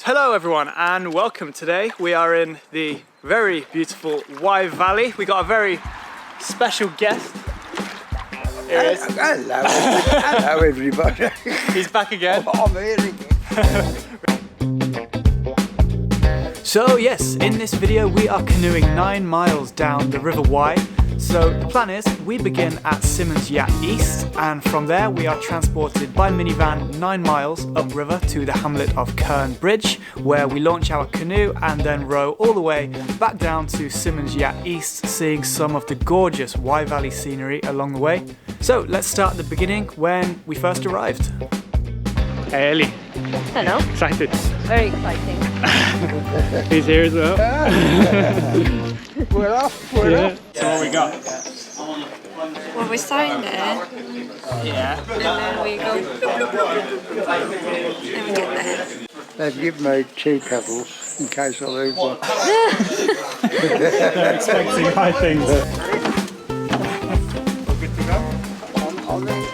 Hello everyone and welcome. Today we are in the very beautiful Wye Valley. We got a very special guest. Here he is. Hello, hello everybody. He's back again. I'm here again. So yes, in this video we are canoeing 9 miles down the River Wye. So the plan is we begin at Symonds Yat East, and from there we are transported by minivan 9 miles upriver to the hamlet of Kerne Bridge, where we launch our canoe and then row all the way back down to Symonds Yat East, seeing some of the gorgeous Wye Valley scenery along the way. So let's start at the beginning when we first arrived. Hey Ellie. Hello. Excited? Very exciting. He's here as well. We're off, we're off. So what we got? Well, we sign there, Yeah. and then we go, and we get there. They've given me 2 pebbles in case I lose one. They're expecting high things. Good to go? I'm in.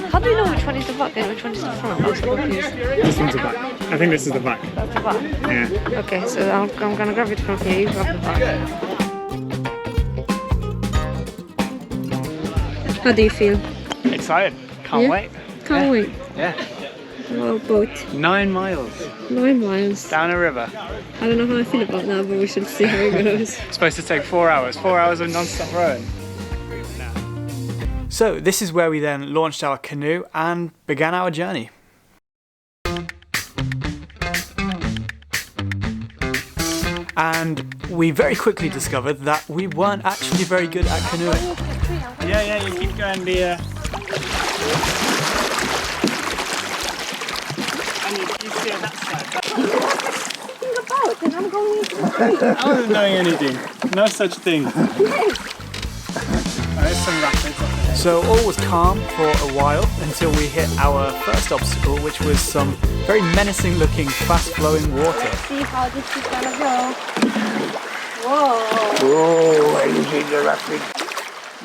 How do you know which one is the back and which one is the front? I was confused. This one's the back. I think this is the back. That's the back. Yeah. Okay, so I'm gonna grab it from here, you grab the back. How do you feel? Excited. Can't Yeah? wait. Can't wait. Yeah. Well, boat. 9 miles 9 miles. down a river. I don't know how I feel about that, but we should see how it goes. It's supposed to take 4 hours. 4 hours of non-stop rowing. So this is where we then launched our canoe and began our journey. And we very quickly discovered that we weren't actually very good at canoeing. Yeah, you keep going the... And you see on that side. I wasn't doing anything. No such thing. There's some rapids up there. So all was calm for a while until we hit our first obstacle, which was some very menacing looking fast flowing water. See how this is gonna go. Whoa. Oh, easy the rapid.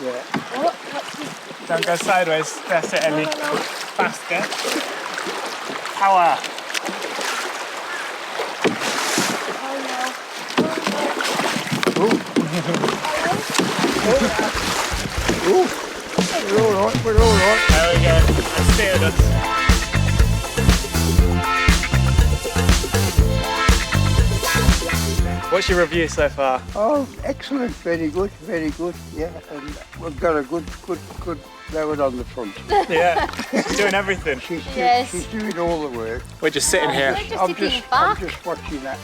Yeah. Oh, what's this? Don't go sideways. That's it, Ellie. No. Faster. Power. Oh, we're all right, we're all right. There we go. That steered us. What's your review so far? Oh, excellent, very good, yeah. And we've got a good load on the front. Yeah. She's doing everything. Yes. She's doing all the work. We're just sitting here. I'm just watching that.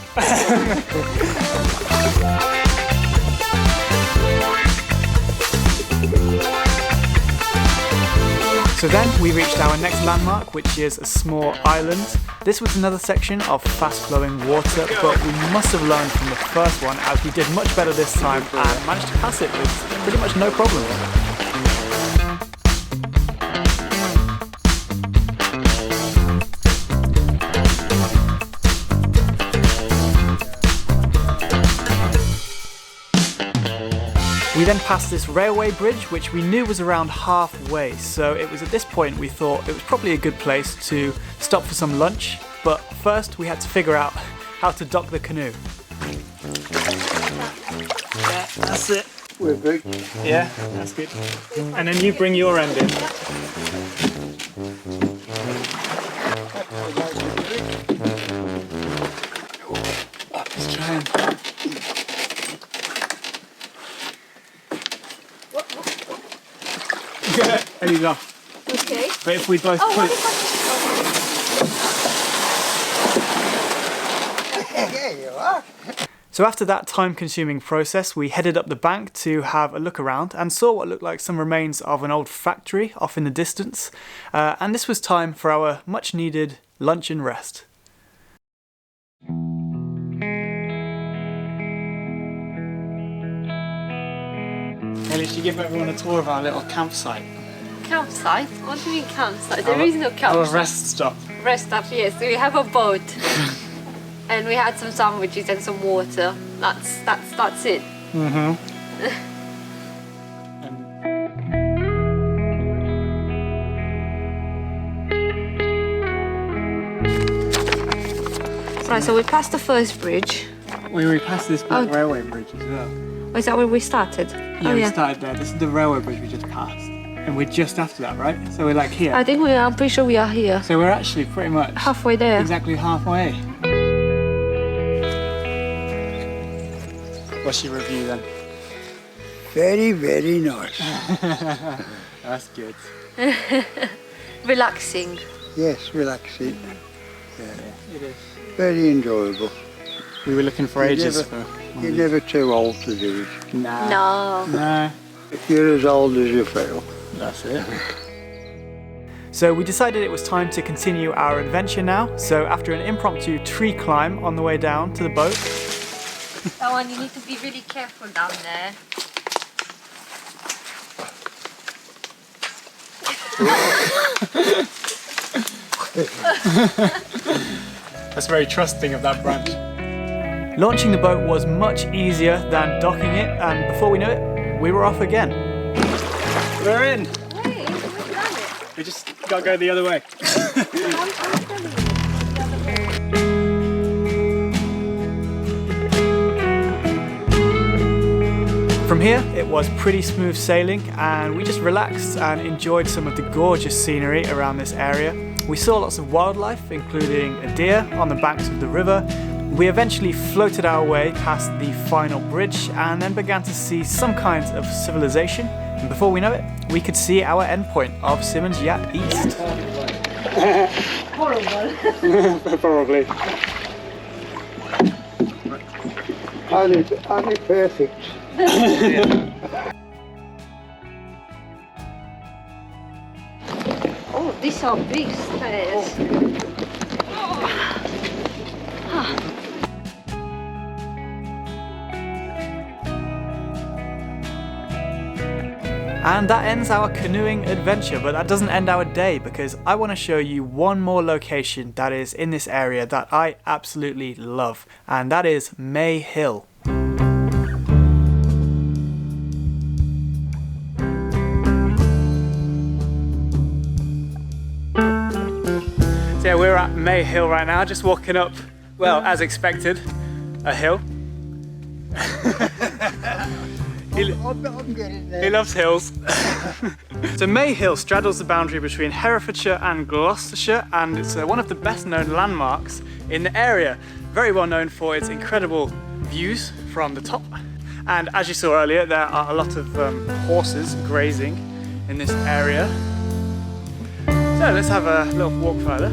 So then we reached our next landmark, which is a small island. This was another section of fast-flowing water, but we must have learned from the first one, as we did much better this time and managed to pass it with pretty much no problem. We then passed this railway bridge, which we knew was around halfway, so it was at this point we thought it was probably a good place to stop for some lunch, but first we had to figure out how to dock the canoe. Yeah, that's it. We're good. Yeah, that's good. And then you bring your end in. Let's try and... There you go. Okay. But if we both put... There you are. So after that time-consuming process, we headed up the bank to have a look around and saw what looked like some remains of an old factory off in the distance. And this was time for our much-needed lunch and rest. Ellie, should you give everyone a tour of our little campsite? Campsite? What do you mean campsite? There is no Our campsite. rest stop. Rest stop, yes. We have a boat. And we had some sandwiches and some water. That's it. Mm-hmm. Right, so we passed the first bridge. We passed this black railway bridge as well. Oh, is that where we started? Yeah, we started there. This is the railway bridge we just passed. And we're just after that, right? So we're like here. I think I'm pretty sure we are here. So we're actually pretty much halfway there. Exactly halfway. What's your review then? Very, very nice. That's good. Relaxing. Yes, relaxing. Yeah, it is. Very enjoyable. We were looking for ages You're never too old to do it. No. No. You're as old as you feel. That's it. So we decided it was time to continue our adventure now. So after an impromptu tree climb on the way down to the boat. That one, you need to be really careful down there. That's very trusting of that branch. Launching the boat was much easier than docking it, and before we knew it, we were off again. We're in! Wait, we've done it. We just gotta go the other way. From here, it was pretty smooth sailing, and we just relaxed and enjoyed some of the gorgeous scenery around this area. We saw lots of wildlife, including a deer on the banks of the river. We eventually floated our way past the final bridge and then began to see some kinds of civilization. And before we know it, we could see our endpoint of Symonds Yat East. Horrible. Probably. Only perfect. Oh, these are big stairs. And that ends our canoeing adventure, but that doesn't end our day, because I want to show you one more location that is in this area that I absolutely love, and that is May Hill. So yeah, we're at May Hill right now, just walking up, well, as expected, a hill. I'm getting there. He loves hills. So May Hill straddles the boundary between Herefordshire and Gloucestershire, and it's one of the best known landmarks in the area. Very well known for its incredible views from the top. And as you saw earlier, there are a lot of horses grazing in this area. So let's have a little walk further,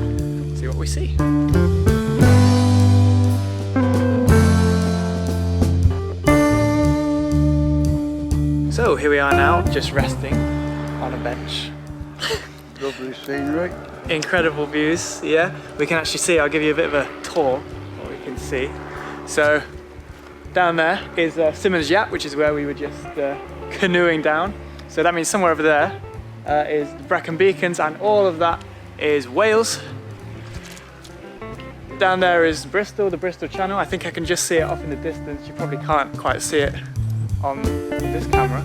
see what we see. So here we are now, just resting on a bench. Lovely scenery. Incredible views, yeah. We can actually see, I'll give you a bit of a tour, what we can see. So down there is Symonds Yat, which is where we were just canoeing down. So that means somewhere over there is the Brecon Beacons, and all of that is Wales. Down there is Bristol, the Bristol Channel. I think I can just see it off in the distance. You probably can't quite see it on this camera.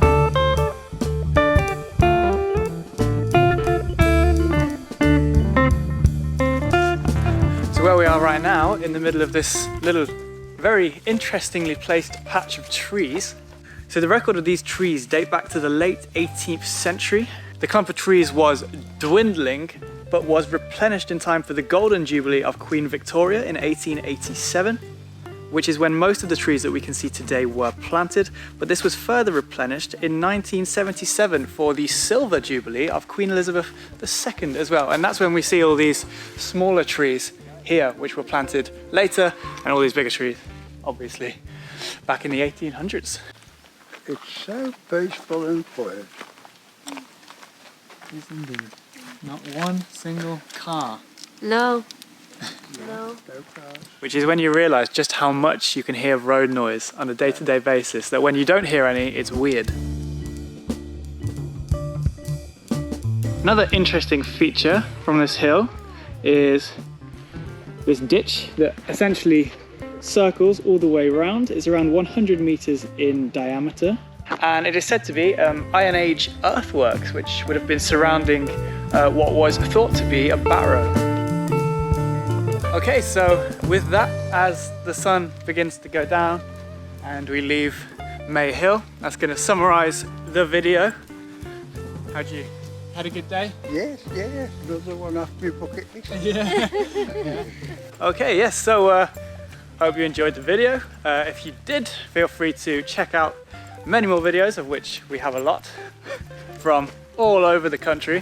So where we are right now, in the middle of this little, very interestingly placed patch of trees. So the record of these trees date back to the late 18th century. The clump of trees was dwindling, but was replenished in time for the Golden Jubilee of Queen Victoria in 1887. Which is when most of the trees that we can see today were planted, but this was further replenished in 1977 for the Silver Jubilee of Queen Elizabeth II as well. And that's when we see all these smaller trees here, which were planted later, and all these bigger trees, obviously, back in the 1800s. It's so peaceful and quiet. Yes, indeed. Not one single car. No. No. Which is when you realise just how much you can hear road noise on a day-to-day basis, that when you don't hear any, it's weird. Another interesting feature from this hill is this ditch that essentially circles all the way around. It's around 100 metres in diameter. And it is said to be Iron Age earthworks, which would have been surrounding what was thought to be a barrow. Okay, so with that, as the sun begins to go down and we leave May Hill, that's going to summarize the video. Had a good day? Yes, yes, another one off my bucket list. Yeah. Okay, yes, so hope you enjoyed the video. If you did, feel free to check out many more videos, of which we have a lot from all over the country.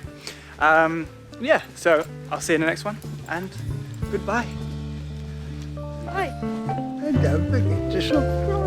Yeah, so I'll see you in the next one, and goodbye. Bye. And don't forget to subscribe.